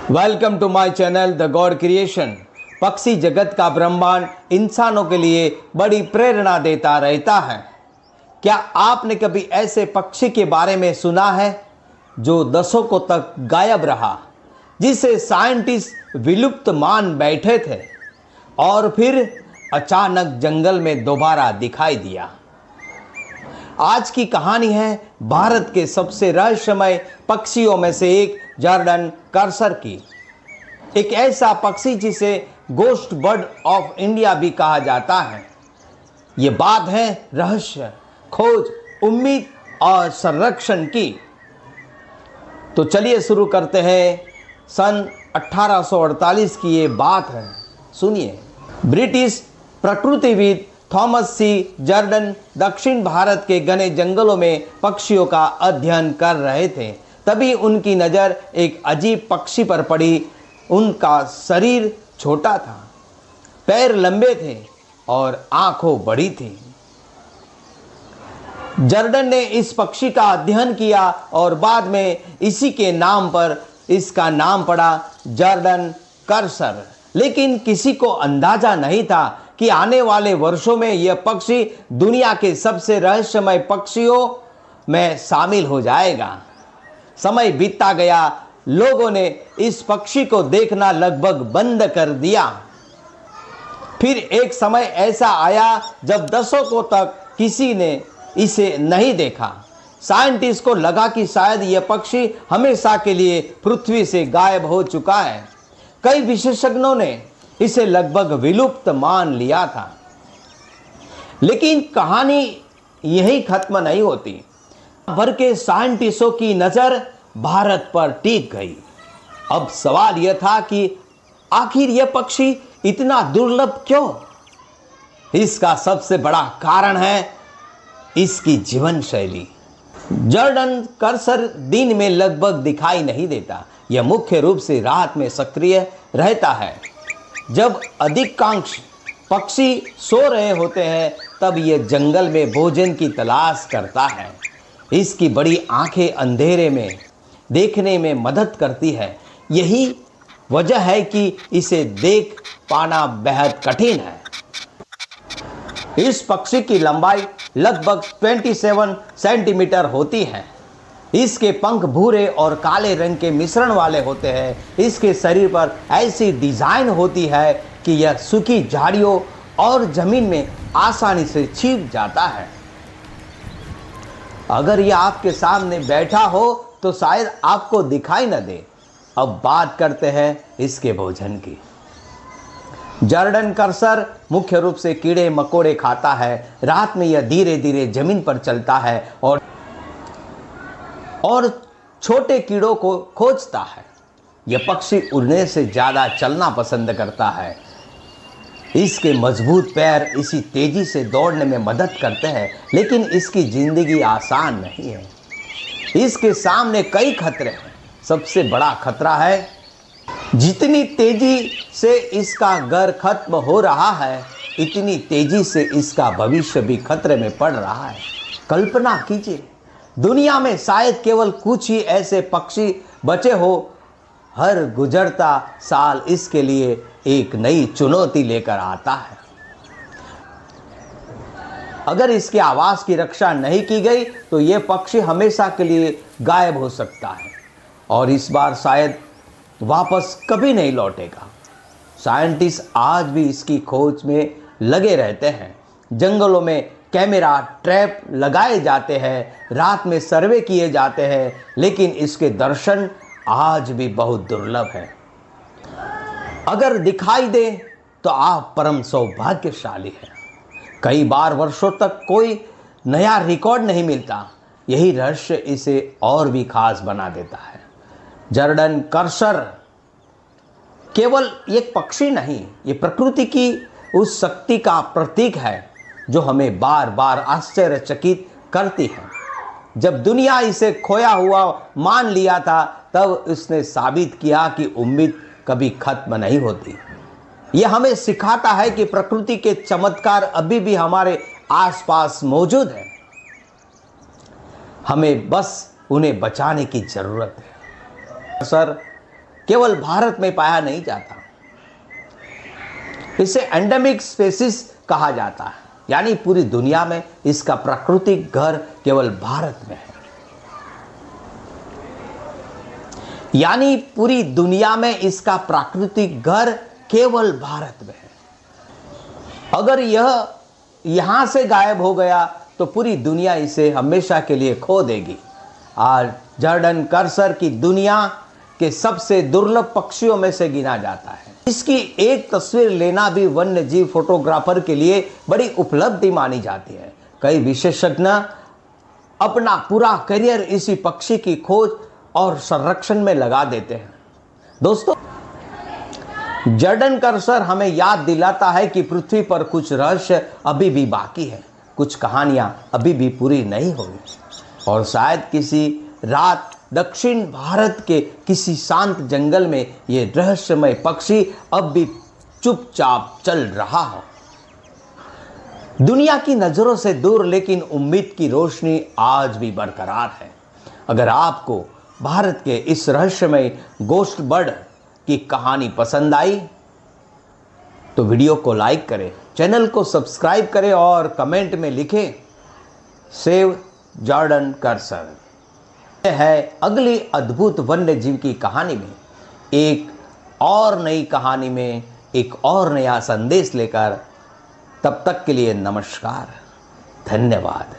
Welcome to my channel the God creation. पक्षी जगत का ब्रह्मांड इंसानों के लिए बड़ी प्रेरणा देता रहता है। क्या आपने कभी ऐसे पक्षी के बारे में सुना है जो दशकों तक गायब रहा, जिसे साइंटिस्ट विलुप्त मान बैठे थे और फिर अचानक जंगल में दोबारा दिखाई दिया? आज की कहानी है भारत के सबसे रहस्यमय पक्षियों में से एक जॉर्डन कर्सर की। एक ऐसा पक्षी जिसे गोस्ट बर्ड ऑफ इंडिया भी कहा जाता है। ये बात है रहस्य, खोज, उम्मीद और संरक्षण की। तो चलिए शुरू करते हैं। सन 1848 की ये बात है। सुनिए। ब्रिटिश प्रकृतिविद थॉमस सी जॉर्डन दक्षिण भारत के घने जंगलों में पक्षियों का अध्ययन कर रहे थे। तभी उनकी नज़र एक अजीब पक्षी पर पड़ी। उनका शरीर छोटा था, पैर लंबे थे और आंखें बड़ी थी। जॉर्डन ने इस पक्षी का अध्ययन किया और बाद में इसी के नाम पर इसका नाम पड़ा जॉर्डन कर्सर। लेकिन किसी को अंदाजा नहीं था कि आने वाले वर्षों में यह पक्षी दुनिया के सबसे रहस्यमय पक्षियों में शामिल हो जाएगा। समय बीतता गया, लोगों ने इस पक्षी को देखना लगभग बंद कर दिया। फिर एक समय ऐसा आया जब दशकों तक किसी ने इसे नहीं देखा। साइंटिस्ट को लगा कि शायद यह पक्षी हमेशा के लिए पृथ्वी से गायब हो चुका है। कई विशेषज्ञों ने इसे लगभग विलुप्त मान लिया था। लेकिन कहानी यही खत्म नहीं होती। भर के साइंटिस्टों की नजर भारत पर टिक गई। अब सवाल यह था कि आखिर यह पक्षी इतना दुर्लभ क्यों? इसका सबसे बड़ा कारण है इसकी जीवन शैली। जॉर्डन कर्सर दिन में लगभग दिखाई नहीं देता। यह मुख्य रूप से रात में सक्रिय रहता है। जब अधिकांश पक्षी सो रहे होते हैं तब यह जंगल में भोजन की तलाश करता है। इसकी बड़ी आंखें अंधेरे में देखने में मदद करती है। यही वजह है कि इसे देख पाना बेहद कठिन है। इस पक्षी की लंबाई लगभग 27 सेंटीमीटर होती है। इसके पंख भूरे और काले रंग के मिश्रण वाले होते हैं। इसके शरीर पर ऐसी डिजाइन होती है कि यह सूखी झाड़ियों और जमीन में आसानी से छिप जाता है। अगर यह आपके सामने बैठा हो तो शायद आपको दिखाई न दे। अब बात करते हैं इसके भोजन की। जॉर्डन कर्सर मुख्य रूप से कीड़े मकोड़े खाता है। रात में यह धीरे धीरे जमीन पर चलता है और छोटे कीड़ों को खोजता है। यह पक्षी उड़ने से ज़्यादा चलना पसंद करता है। इसके मजबूत पैर इसी तेजी से दौड़ने में मदद करते हैं, लेकिन इसकी जिंदगी आसान नहीं है। इसके सामने कई खतरे हैं। सबसे बड़ा खतरा है जितनी तेजी से इसका घर खत्म हो रहा है, इतनी तेजी से इसका भविष्य भी खतरे में पड़ रहा है। कल्पना कीजिए, दुनिया में शायद केवल कुछ ही ऐसे पक्षी बचे हो। हर गुजरता साल इसके लिए एक नई चुनौती लेकर आता है। अगर इसके आवास की रक्षा नहीं की गई तो यह पक्षी हमेशा के लिए गायब हो सकता है और इस बार शायद वापस कभी नहीं लौटेगा। साइंटिस्ट आज भी इसकी खोज में लगे रहते हैं। जंगलों में कैमरा ट्रैप लगाए जाते हैं, रात में सर्वे किए जाते हैं, लेकिन इसके दर्शन आज भी बहुत दुर्लभ है। अगर दिखाई दे तो आप परम सौभाग्यशाली हैं। कई बार वर्षों तक कोई नया रिकॉर्ड नहीं मिलता। यही रहस्य इसे और भी खास बना देता है। जॉर्डन कर्सर केवल एक पक्षी नहीं, ये प्रकृति की उस शक्ति का प्रतीक है जो हमें बार बार आश्चर्यचकित करती है। जब दुनिया इसे खोया हुआ मान लिया था, तब उसने साबित किया कि उम्मीद कभी खत्म नहीं होती। यह हमें सिखाता है कि प्रकृति के चमत्कार अभी भी हमारे आसपास मौजूद हैं। हमें बस उन्हें बचाने की जरूरत है। सर केवल भारत में पाया नहीं जाता। इसे एंडेमिक स्पेसीज कहा जाता है, यानी पूरी दुनिया में इसका प्राकृतिक घर केवल भारत में है। यानी पूरी दुनिया में इसका प्राकृतिक घर केवल भारत में है। अगर यह यहां से गायब हो गया तो पूरी दुनिया इसे हमेशा के लिए खो देगी। आज जॉर्डन कर्सर की दुनिया के सबसे दुर्लभ पक्षियों में से गिना जाता है। इसकी एक तस्वीर लेना भी वन्य जीव फोटोग्राफर के लिए बड़ी उपलब्धि मानी जाती है। कई विशेषज्ञ अपना पूरा करियर इसी पक्षी की खोज और संरक्षण में लगा देते हैं। दोस्तों, जॉर्डन कर्सर हमें याद दिलाता है कि पृथ्वी पर कुछ रहस्य अभी भी बाकी है, कुछ कहानियां अभी भी पूरी नहीं हुई, और शायद किसी रात दक्षिण भारत के किसी शांत जंगल में ये रहस्यमय पक्षी अब भी चुपचाप चल रहा हो, दुनिया की नजरों से दूर, लेकिन उम्मीद की रोशनी आज भी बरकरार है। अगर आपको भारत के इस रहस्यमय गोश्त बर्ड की कहानी पसंद आई तो वीडियो को लाइक करें, चैनल को सब्सक्राइब करें और कमेंट में लिखें सेव जॉर्डन कर्सर। है अगली अद्भुत वन्य जीव की कहानी में एक और नई कहानी में एक और नया संदेश लेकर। तब तक के लिए नमस्कार, धन्यवाद।